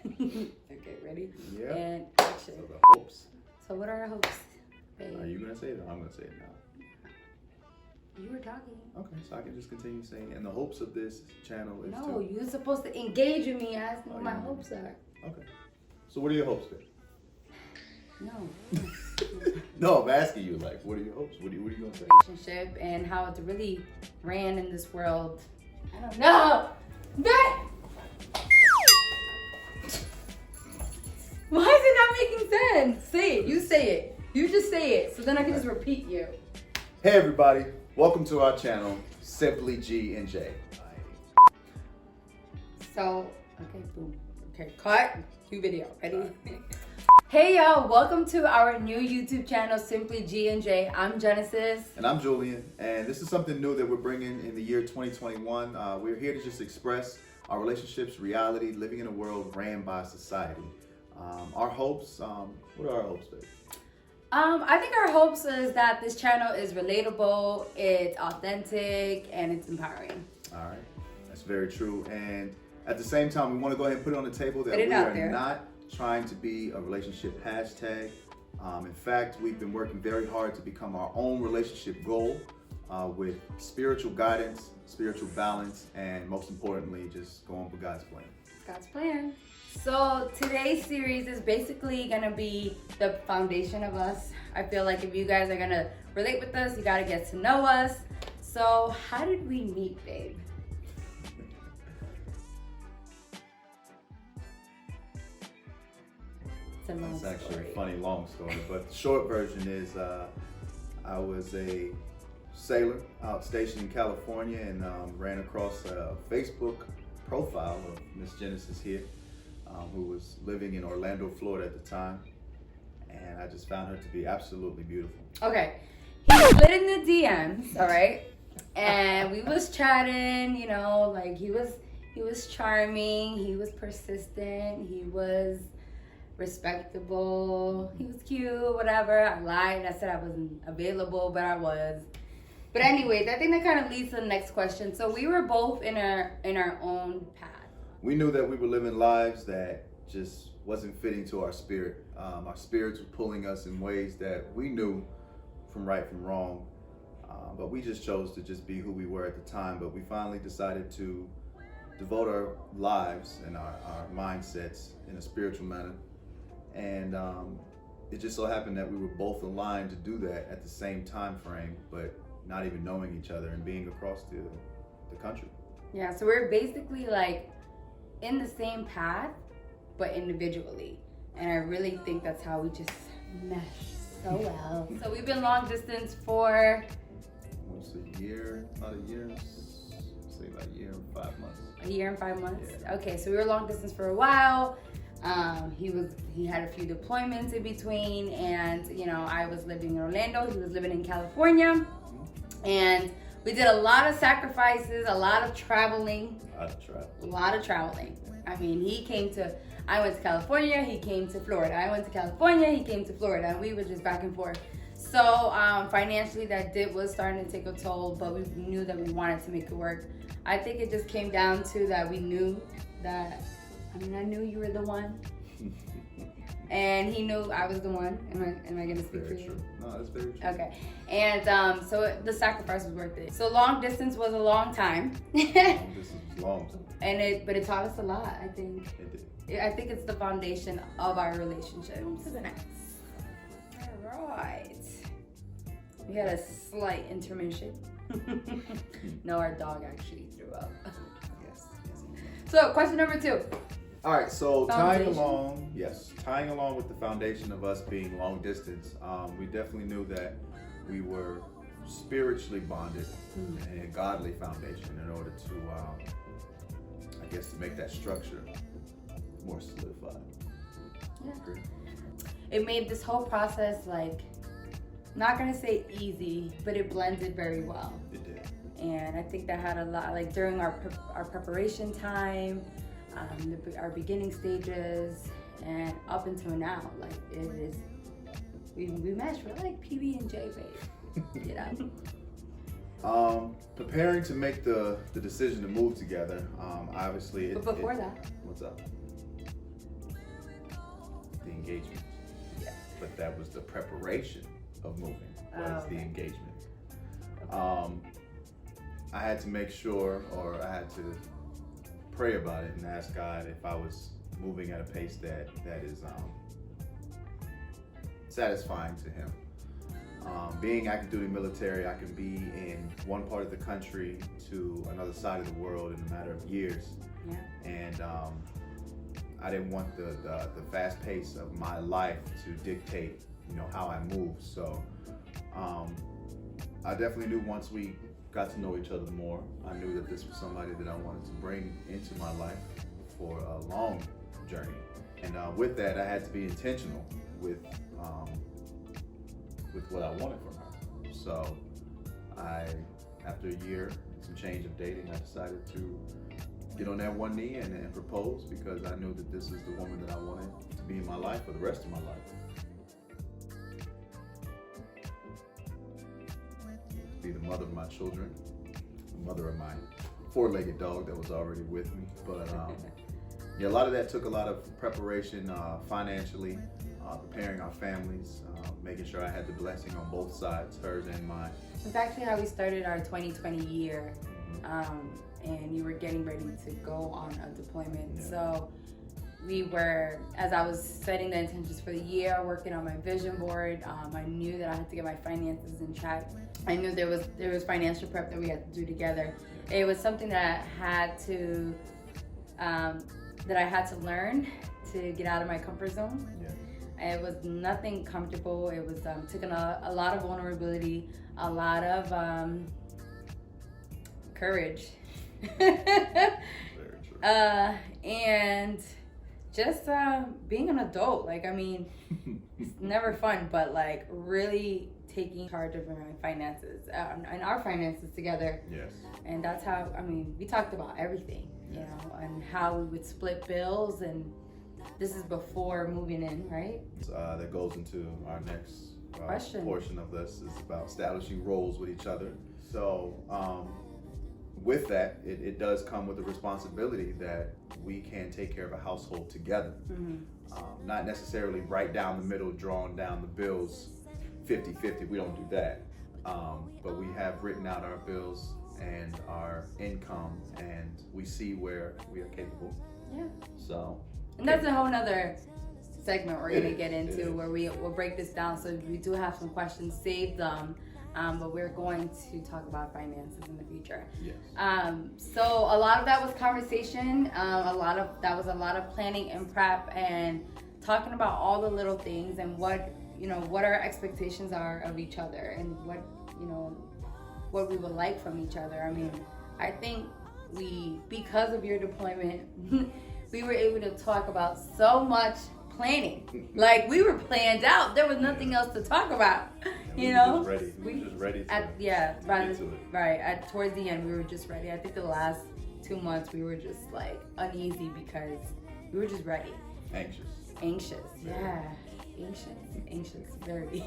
Okay, ready? Yeah. And action. So the hopes. So what are our hopes, babe? Are you gonna say it or I'm gonna say it now? You were talking. Okay, so I can just continue saying. And the hopes of this channel is No, to. you're supposed to engage with me. Ask me what my yeah. hopes are. Okay. So what are your hopes, babe? No. No, I'm asking you. Like, what are your hopes? What are you gonna say? Relationship and how it's really ran in this world. I don't know. That. Why is it not making sense? Say it. You say it. You just say it. So then I can just repeat you. Hey everybody, welcome to our channel, Simply G and J. So, okay, boom. Okay, cut. New video. Ready? Hey y'all, welcome to our new YouTube channel, Simply G and J. I'm Genesis. And I'm Julian, and this is something new that we're bringing in the year 2021. We're here to just express our relationships, reality, living in a world ran by society. Our hopes, what are our hopes, babe? I think our hopes is that this channel is relatable, it's authentic, and it's empowering. All right, that's very true. And at the same time, we want to go ahead and put it on the table that Put it we out are there. not trying to be a relationship hashtag. In fact, we've been working very hard to become our own relationship goal with spiritual guidance, spiritual balance, and most importantly, just going for God's plan. God's plan. So today's series is basically gonna be the foundation of us. I feel like if you guys are gonna relate with us, you gotta get to know us. So how did we meet, babe? It's a long It's actually story. a funny long story, but the short version is I was a sailor out stationed in California and ran across a Facebook profile of Miss Genesis here, who was living in Orlando, Florida at the time, and I just found her to be absolutely beautiful. Okay, he slid in the DMs, all right, and we was chatting. You know, like he was charming, he was persistent, he was respectable, he was cute, whatever. I lied, I said I wasn't available, but I was. But anyways, I think that kind of leads to the next question. So we were both in our own path. We knew that we were living lives that just wasn't fitting to our spirit. Our spirits were pulling us in ways that we knew from right from wrong, but we just chose to just be who we were at the time. But we finally decided to devote our lives and our mindsets in a spiritual manner. And it just so happened that we were both aligned to do that at the same time frame, but not even knowing each other and being across the country. Yeah, so we're basically like in the same path, but individually. And I really think that's how we just mesh so well. So we've been long distance for Almost a year, not a year, say like a year and 5 months. a year and 5 months. Yeah. Okay, so we were long distance for a while. He had a few deployments in between, and you know, I was living in Orlando, he was living in California. And we did a lot of sacrifices, a lot of traveling. A lot of traveling. I mean, I went to California, he came to Florida. I went to California, he came to Florida, and we were just back and forth. So financially, that was starting to take a toll, but we knew that we wanted to make it work. I think it just came down to that we knew that, I knew you were the one. And he knew I was the one. Am I gonna speak for you? True. No, that's very true. Okay. And so the sacrifice was worth it. So long distance was a long time. Long distance was long time. But it taught us a lot, I think. It did. I think it's the foundation of our relationship. To the next. All right. We had a slight intermission. No, our dog actually threw up. Yes. So question number 2. All right, so Foundation. tying along with the foundation of us being long distance, we definitely knew that we were spiritually bonded and a godly foundation in order to, to make that structure more solidified. Yeah. Agree? It made this whole process not gonna say easy, but it blended very well. It did. And I think that had a lot, during our preparation time, our beginning stages, and up until now, it is, we match. We're like PB and J, babe. You know. Preparing to make the decision to move together. Obviously, But before that, what's up? engagement. Yeah. But that was the preparation of moving, was the engagement. I had to make sure, or I had to pray about it and ask God if I was moving at a pace that is satisfying to Him. Being active duty military, I can be in one part of the country to another side of the world in a matter of years. Yeah. And I didn't want the fast pace of my life to dictate, how I move. So I definitely knew once we got to know each other more, I knew that this was somebody that I wanted to bring into my life for a long journey. And with that, I had to be intentional with what I wanted from her. So after a year, some change of dating, I decided to get on that one knee and propose, because I knew that this is the woman that I wanted to be in my life for the rest of my life. To be the mother of my children, the mother of my four-legged dog that was already with me. But yeah, a lot of that took a lot of preparation financially, preparing our families, making sure I had the blessing on both sides, hers and mine. It's actually how we started our 2020 year. And you were getting ready to go on a deployment. Yeah. So we were, as I was setting the intentions for the year, working on my vision board, I knew that I had to get my finances in check. I knew there was financial prep that we had to do together. Yeah. It was something that I had to learn to get out of my comfort zone. Yeah. It was nothing comfortable. It was taking a lot of vulnerability, a lot of courage. Very true. And just being an adult, it's never fun, but really taking charge of my finances and our finances together. Yes. And that's how, we talked about everything, and how we would split bills, and this is before moving in, right? That goes into our next Question. Portion of this is about establishing roles with each other. So with that, it does come with the responsibility that we can take care of a household together. Mm-hmm. Not necessarily right down the middle, drawing down the bills 50-50. We don't do that. But we have written out our bills and our income, and we see where we are capable. Yeah. So. And that's a whole nother segment we're going to get into, where we'll break this down. So we do have some questions, save them. But we're going to talk about finances in the future. Yes. So a lot of that was conversation. A lot of planning and prep, and talking about all the little things, and what our expectations are of each other, and what we would like from each other. I think because of your deployment, we were able to talk about so much planning. We were planned out. There was nothing else to talk about. We were just ready towards the end, we were just ready. I think the last 2 months we were just uneasy, because we were just ready. Anxious. Yeah. Anxious. Very.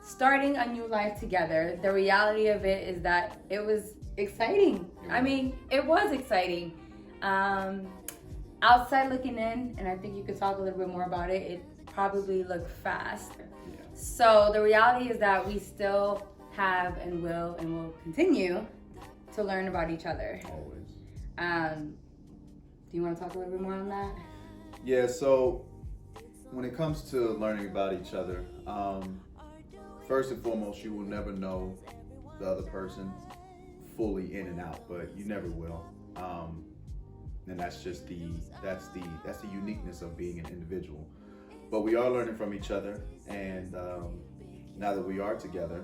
Starting a new life together, the reality of it is that it was exciting. It was exciting. Outside looking in, and I think you could talk a little bit more about it, it probably looked fast. Yeah. So the reality is that we still have and will continue to learn about each other. Always. Do you want to talk a little bit more on that? Yeah, so when it comes to learning about each other, first and foremost, you will never know the other person fully in and out, but you never will. And that's just the uniqueness of being an individual. But we are learning from each other, and now that we are together,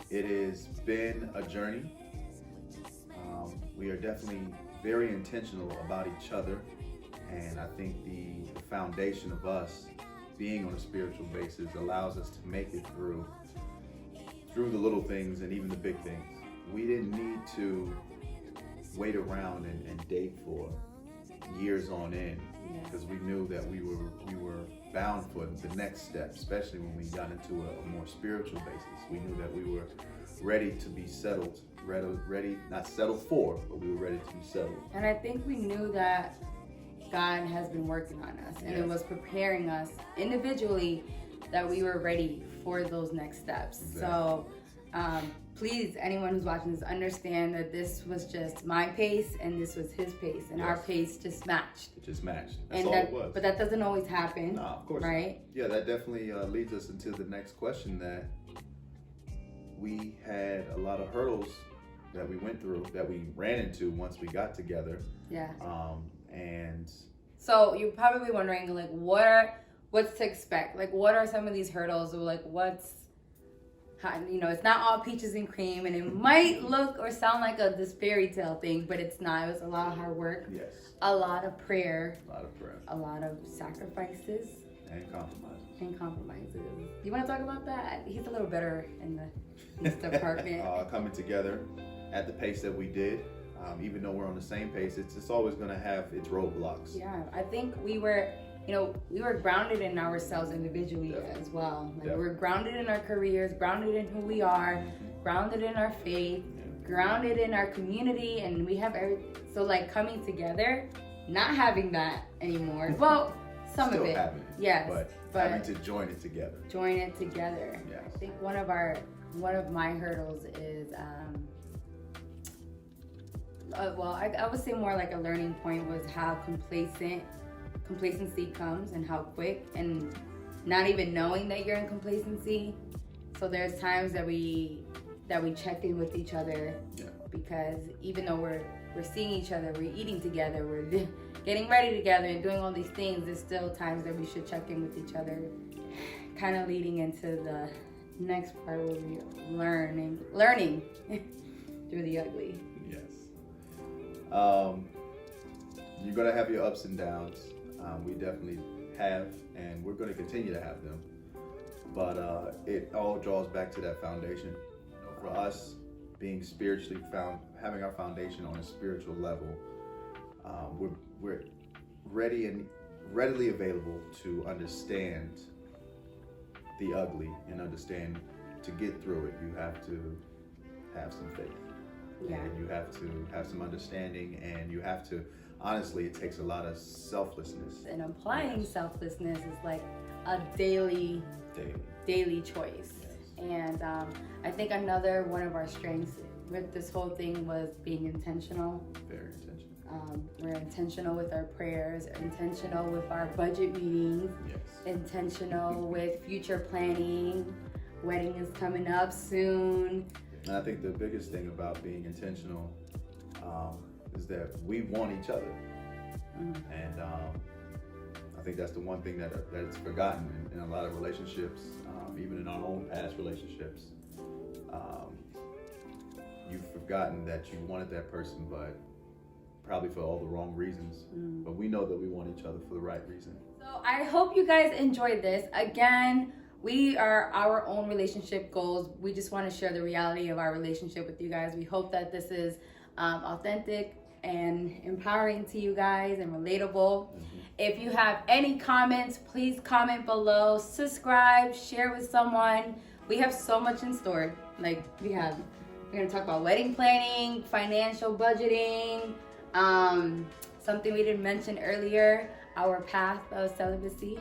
it has been a journey. We are definitely very intentional about each other, and I think the foundation of us being on a spiritual basis allows us to make it through the little things and even the big things. We didn't need to wait around and date for years on end, because we knew that we were bound for the next step, especially when we got into a more spiritual basis. We knew that we were ready to be settled ready, not settled for, but we were ready to be settled. And I think we knew that God has been working on us, and it was preparing us individually that we were ready for those next steps. Exactly. So please, anyone who's watching this, understand that this was just my pace and this was his pace, and our pace just matched. It just matched. That's all it was. But that doesn't always happen. No, of course. Right? Not. Yeah, that definitely leads us into the next question, that we had a lot of hurdles that we went through, that we ran into once we got together. Yeah. And so you're probably wondering, like, what's to expect? Like, what are some of these hurdles? Or like, it's not all peaches and cream, and it might look or sound like this fairy tale thing, but it's not. It was a lot of hard work. Yes. A lot of prayer. A lot of sacrifices. And compromises. You want to talk about that? He's a little better in this department. Coming together at the pace that we did, even though we're on the same pace, it's always going to have its roadblocks. Yeah, I think we were grounded in ourselves individually. Definitely. As well. Like, we're grounded in our careers, grounded in who we are, grounded in our faith, grounded in our community, and we have so like coming together, not having that anymore. Well, some Still of it, having it, yes, but having to join it together. Yes. I think one of my hurdles is I would say more like a learning point was how complacency comes, and how quick, and not even knowing that you're in complacency. So there's times that we check in with each other, because even though we're seeing each other, we're eating together, we're getting ready together and doing all these things, there's still times that we should check in with each other, kind of leading into the next part where we're learning through the ugly. Yes. You're going to have your ups and downs. We definitely have, and we're going to continue to have them. But it all draws back to that foundation. For us, being spiritually having our foundation on a spiritual level, we're ready and readily available to understand the ugly, and understand to get through it. You have to have some faith. Yeah. And you have to have some understanding, and you have to, honestly, it takes a lot of selflessness. And applying selflessness is like a daily choice. Yes. And I think another one of our strengths with this whole thing was being intentional. Very intentional. We're intentional with our prayers, intentional with our budget meetings, intentional with future planning. Wedding is coming up soon. And I think the biggest thing about being intentional is that we want each other. And I think that's the one thing that's forgotten in a lot of relationships, even in our own past relationships. You've forgotten that you wanted that person, but probably for all the wrong reasons. But we know that we want each other for the right reason. So I hope you guys enjoyed this. Again, we are our own relationship goals. We just want to share the reality of our relationship with you guys. We hope that this is authentic and empowering to you guys and relatable. If you have any comments, please comment below, subscribe, share with someone. We have so much in store. We're gonna talk about wedding planning, financial budgeting, something we didn't mention earlier, our path of celibacy.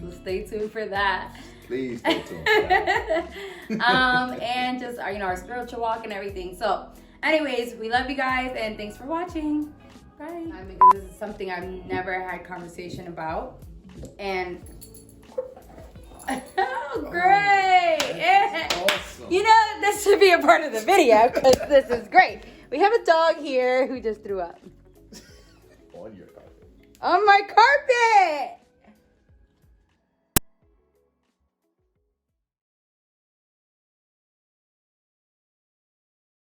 So stay tuned for that. Please stay tuned for that. And just our spiritual walk and everything. So anyways, we love you guys, and thanks for watching. Bye. Because this is something I've never had conversation about. And oh, great. Awesome. This should be a part of the video because this is great. We have a dog here who just threw up. On your carpet. On my carpet.